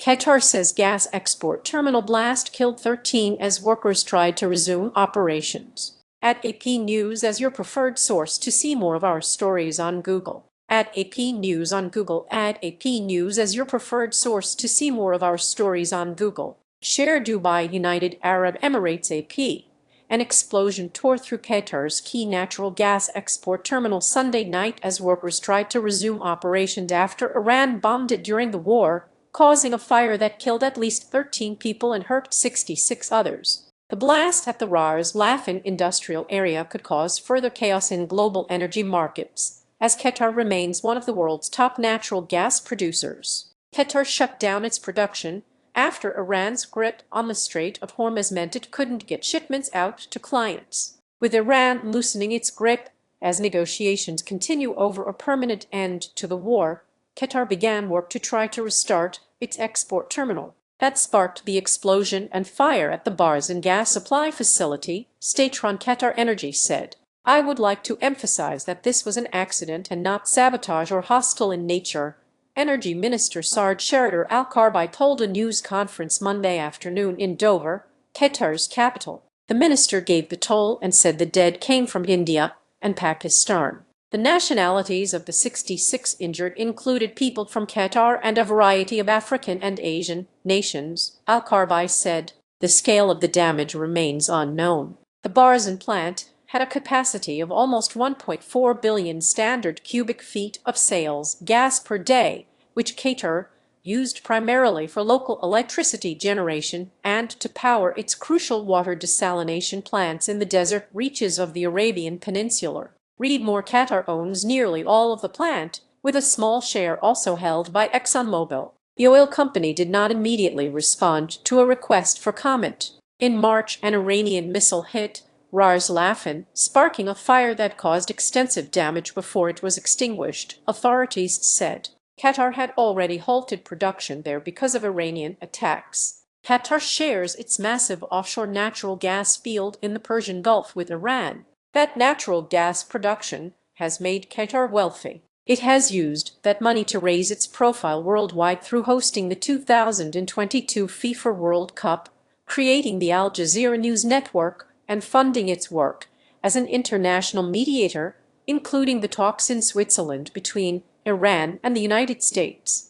Qatar says gas export terminal blast killed 13 as workers tried to resume operations. Add AP News as your preferred source to see more of our stories on Google. Add AP News on Google. Add AP News as your preferred source to see more of our stories on Google. Share Dubai United Arab Emirates AP. An explosion tore through Qatar's key natural gas export terminal Sunday night as workers tried to resume operations after Iran bombed it during the war, causing a fire that killed at least 13 people and hurt 66 others. The blast at the Ras Laffan industrial area could cause further chaos in global energy markets, as Qatar remains one of the world's top natural gas producers. Qatar shut down its production after Iran's grip on the Strait of Hormuz meant it couldn't get shipments out to clients. With Iran loosening its grip as negotiations continue over a permanent end to the war, Qatar began work to try to restart its export terminal. That sparked the explosion and fire at the Barzan gas supply facility, state-run QatarEnergy said. "I would like to emphasize that this was an accident and not sabotage or hostile in nature," Energy Minister Saad Sherder Al-Karbi told a news conference Monday afternoon in Dover, Qatar's capital. The minister gave the toll and said the dead came from India and Pakistan. The nationalities of the 66 injured included people from Qatar and a variety of African and Asian nations, Al-Karbi said. The scale of the damage remains unknown. The Barzan plant had a capacity of almost 1.4 billion standard cubic feet of sales gas per day, which Qatar used primarily for local electricity generation and to power its crucial water desalination plants in the desert reaches of the Arabian Peninsula. Read more. Qatar owns nearly all of the plant, with a small share also held by ExxonMobil. The oil company did not immediately respond to a request for comment. In March, an Iranian missile hit Ras Laffan, sparking a fire that caused extensive damage before it was extinguished, authorities said. Qatar had already halted production there because of Iranian attacks. Qatar shares its massive offshore natural gas field in the Persian Gulf with Iran. That natural gas production has made Qatar wealthy. It has used that money to raise its profile worldwide through hosting the 2022 FIFA World Cup, creating the Al Jazeera News Network, and funding its work as an international mediator, including the talks in Switzerland between Iran and the United States.